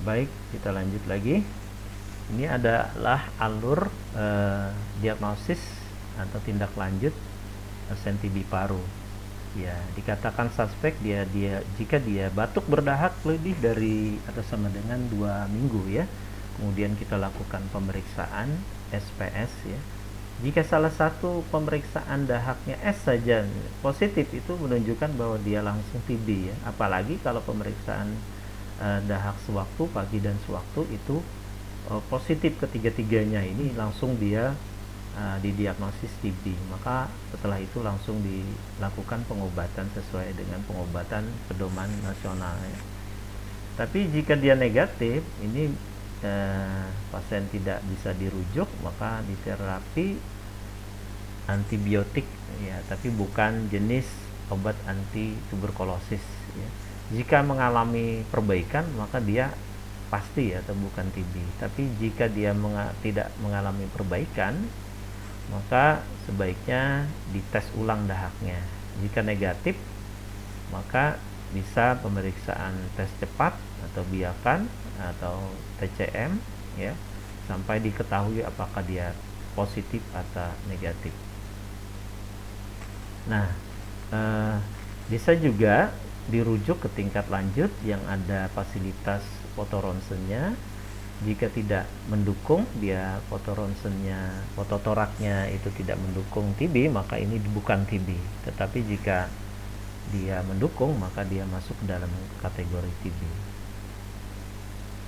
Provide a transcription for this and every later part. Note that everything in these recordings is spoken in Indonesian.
Baik, kita lanjut lagi. Ini adalah alur diagnosis atau tindak lanjut pasien TB paru. Ya, dikatakan suspek jika dia batuk berdahak lebih dari atau sama dengan 2 minggu ya. Kemudian kita lakukan pemeriksaan SPS ya. Jika salah satu pemeriksaan dahaknya S saja positif, itu menunjukkan bahwa dia langsung TB ya. Apalagi kalau pemeriksaan dahak sewaktu pagi dan sewaktu itu positif ketiga-tiganya, ini langsung dia didiagnosis TB. Maka setelah itu langsung dilakukan pengobatan sesuai dengan pengobatan pedoman nasional ya. Tapi jika dia negatif, ini pasien tidak bisa dirujuk, maka diterapi antibiotik ya, tapi bukan jenis obat anti tuberkulosis ya. Jika mengalami perbaikan, maka dia pasti ya, atau bukan TB. Tapi jika dia tidak mengalami perbaikan, maka sebaiknya dites ulang dahaknya. Jika negatif, maka bisa pemeriksaan tes cepat atau biakan atau TCM ya, sampai diketahui apakah dia positif atau negatif. Nah, bisa juga dirujuk ke tingkat lanjut yang ada fasilitas fotoronsennya. Jika tidak mendukung, dia fototoraknya itu tidak mendukung TB, maka ini bukan TB. Tetapi jika dia mendukung, maka dia masuk dalam kategori TB.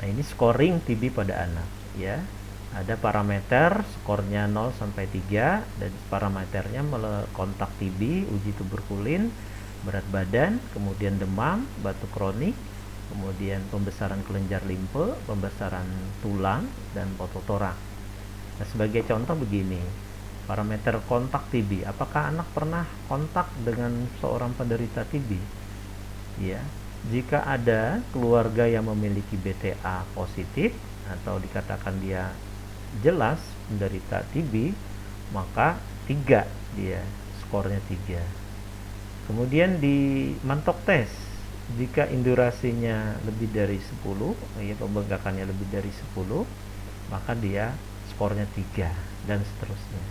Nah, ini scoring TB pada anak ya. Ada parameter skornya 0 sampai 3 dan parameternya kontak TB, uji tuberkulin, berat badan, kemudian demam, batuk kronik, kemudian pembesaran kelenjar limfe, pembesaran tulang, dan fototorak. Nah, sebagai contoh begini, parameter kontak TB, apakah anak pernah kontak dengan seorang penderita TB? Ya, jika ada keluarga yang memiliki BTA positif atau dikatakan dia jelas menderita TB, maka 3 dia, skornya 3. Kemudian di mantok tes, jika indurasinya lebih dari 10 ya, pembengkakannya lebih dari 10, maka dia skornya 3 dan seterusnya.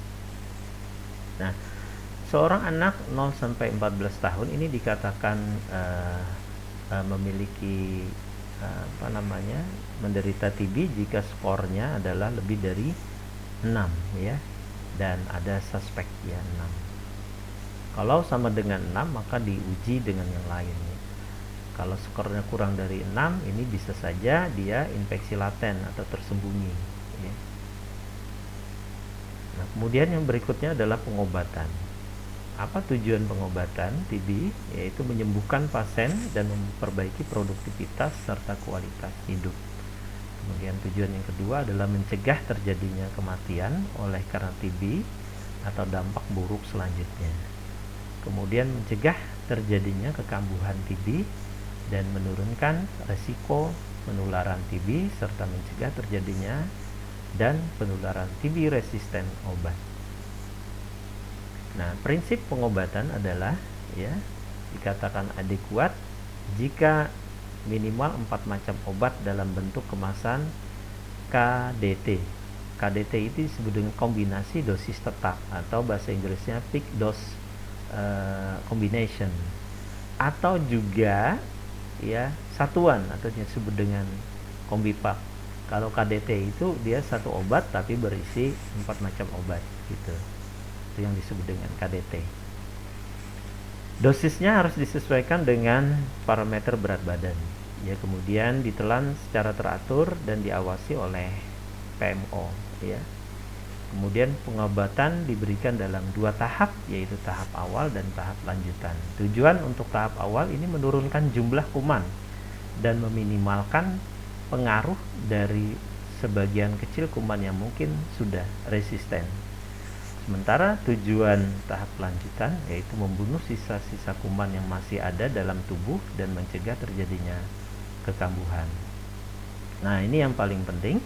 Nah, seorang anak 0 sampai 14 tahun ini dikatakan memiliki menderita TB jika skornya adalah lebih dari 6 ya, dan ada suspek ya 6. Kalau sama dengan 6, maka diuji dengan yang lain ya. Kalau skornya kurang dari 6, ini bisa saja dia infeksi laten atau tersembunyi ya. Nah, kemudian yang berikutnya adalah pengobatan. Apa tujuan pengobatan TB? Yaitu menyembuhkan pasien dan memperbaiki produktivitas serta kualitas hidup. Kemudian tujuan yang kedua adalah mencegah terjadinya kematian oleh karena TB atau dampak buruk selanjutnya. Kemudian mencegah terjadinya kekambuhan TB dan menurunkan resiko penularan TB serta mencegah terjadinya dan penularan TB resisten obat. Nah, prinsip pengobatan adalah ya, dikatakan adekuat jika minimal 4 macam obat dalam bentuk kemasan KDT. KDT itu disebut dengan kombinasi dosis tetap atau bahasa Inggrisnya fixed dose combination, atau juga ya satuan atau disebut dengan kombipak. Kalau KDT itu dia satu obat tapi berisi 4 macam obat gitu. Itu yang disebut dengan KDT. Dosisnya harus disesuaikan dengan parameter berat badan ya, kemudian ditelan secara teratur dan diawasi oleh PMO ya. Kemudian pengobatan diberikan dalam 2 tahap, yaitu tahap awal dan tahap lanjutan. Tujuan untuk tahap awal ini menurunkan jumlah kuman dan meminimalkan pengaruh dari sebagian kecil kuman yang mungkin sudah resisten. Sementara tujuan tahap lanjutan yaitu membunuh sisa-sisa kuman yang masih ada dalam tubuh dan mencegah terjadinya kekambuhan. Nah, ini yang paling penting.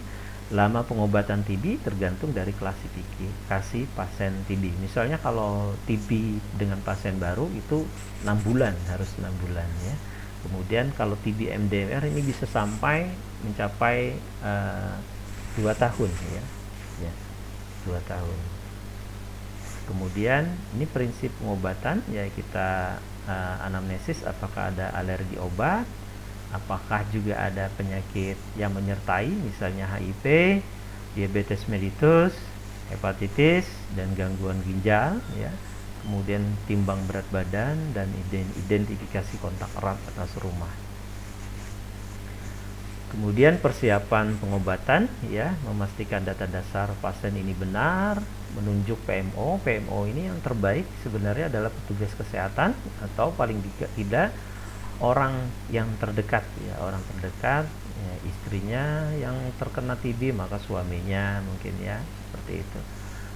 Lama pengobatan TB tergantung dari klasifikasi pasien TB. Misalnya kalau TB dengan pasien baru itu 6 bulan, harus 6 bulan ya. Kemudian kalau TB MDR ini bisa sampai mencapai 2 tahun ya. Ya, 2 tahun. Kemudian ini prinsip pengobatan ya, kita anamnesis apakah ada alergi obat, apakah juga ada penyakit yang menyertai misalnya HIV, diabetes mellitus, hepatitis, dan gangguan ginjal ya. Kemudian timbang berat badan dan identifikasi kontak erat atas rumah. Kemudian persiapan pengobatan ya, memastikan data dasar pasien ini benar, menunjuk PMO. PMO ini yang terbaik sebenarnya adalah petugas kesehatan atau paling tidak orang yang terdekat ya, orang terdekat ya, istrinya yang terkena TB maka suaminya mungkin ya, seperti itu.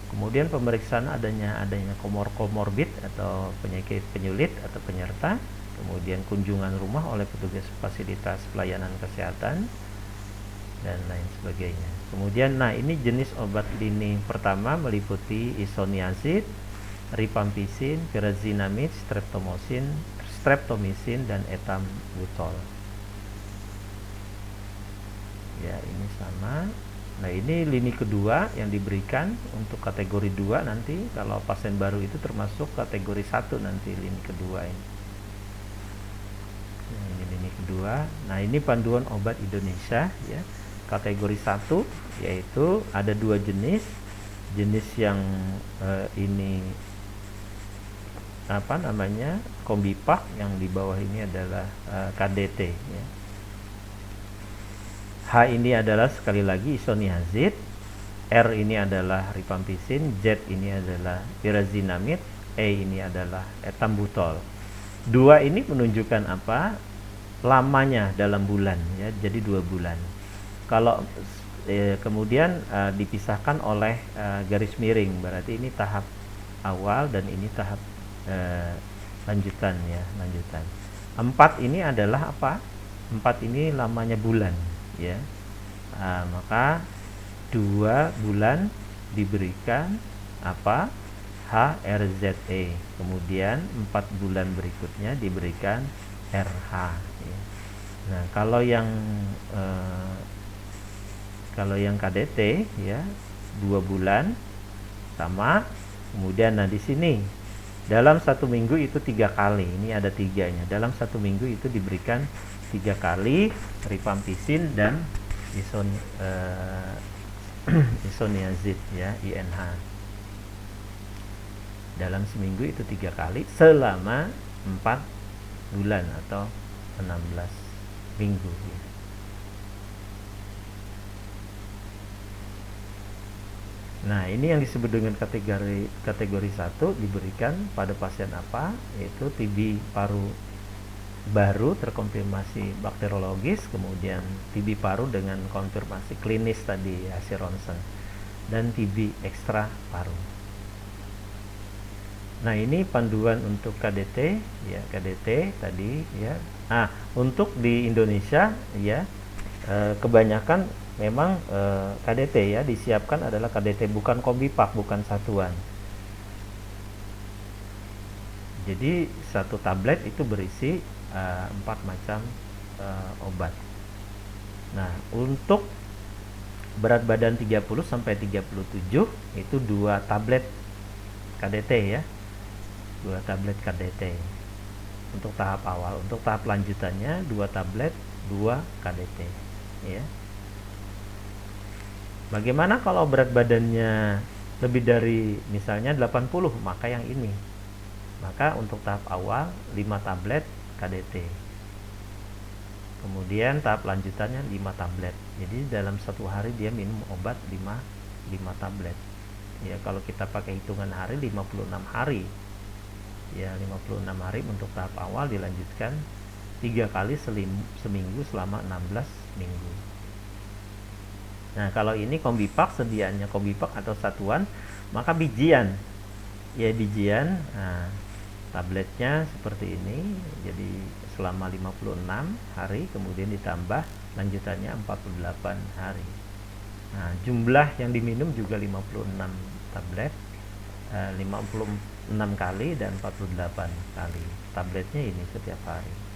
Kemudian pemeriksaan adanya komorbid atau penyakit penyulit atau penyerta. Kemudian kunjungan rumah oleh petugas fasilitas pelayanan kesehatan dan lain sebagainya. Kemudian ini jenis obat lini pertama meliputi isoniazid, rifampicin, pyrazinamide, streptomycin dan ethambutol. Ya, ini sama. Nah, ini lini kedua yang diberikan untuk kategori 2 nanti kalau pasien baru itu termasuk kategori 1 nanti lini kedua ini. Ini lini kedua. Nah, ini panduan obat Indonesia ya. Kategori 1 yaitu ada 2 jenis. Jenis yang ini apa namanya? Kombipak, yang di bawah ini adalah KDT ya. H ini adalah sekali lagi isoniazid, R ini adalah rifampicin, Z ini adalah pyrazinamide, E ini adalah ethambutol. 2 ini menunjukkan apa? Lamanya dalam bulan ya, jadi 2 bulan. Kalau kemudian dipisahkan oleh garis miring, berarti ini tahap awal dan ini tahap lanjutan ya, lanjutan. 4 ini adalah apa? 4 ini lamanya bulan ya. Maka 2 bulan diberikan apa? HRZE. Kemudian 4 bulan berikutnya diberikan RH ya. Nah, kalau yang KDT ya 2 bulan sama. Kemudian di sini dalam 1 minggu itu 3 kali. Ini ada 3-nya. Dalam 1 minggu itu diberikan 3 kali rifampicin dan isoniazid ya, INH. Dalam seminggu itu 3 kali selama 4 bulan atau 16 minggu ya. Nah, ini yang disebut dengan kategori 1 diberikan pada pasien apa? Yaitu TB paru baru terkonfirmasi bakteriologis, kemudian TB paru dengan konfirmasi klinis tadi hasil ronsen, dan TB ekstra paru. Nah, ini panduan untuk KDT ya, KDT tadi ya. Untuk di Indonesia ya kebanyakan memang KDT ya disiapkan adalah KDT, bukan kombipak, bukan satuan. Jadi satu tablet itu berisi 4 macam obat. Nah, untuk berat badan 30 sampai 37 itu 2 tablet KDT ya. 2 tablet KDT untuk tahap awal. Untuk tahap lanjutannya 2 tablet 2 KDT ya. Bagaimana kalau berat badannya lebih dari misalnya 80, maka yang ini. Maka untuk tahap awal 5 tablet KDT. Kemudian tahap lanjutannya 5 tablet. Jadi dalam 1 hari dia minum obat 5 tablet. Ya, kalau kita pakai hitungan hari 56 hari. Ya, 56 hari untuk tahap awal, dilanjutkan 3 kali seminggu selama 16 minggu. Nah, kalau ini kombipak, sediaannya kombipak atau satuan, maka bijian. Ya, bijian. Nah, tabletnya seperti ini. Jadi selama 56 hari, kemudian ditambah lanjutannya 48 hari. Nah, jumlah yang diminum juga 56 tablet, 56 kali dan 48 kali. Tabletnya ini setiap hari.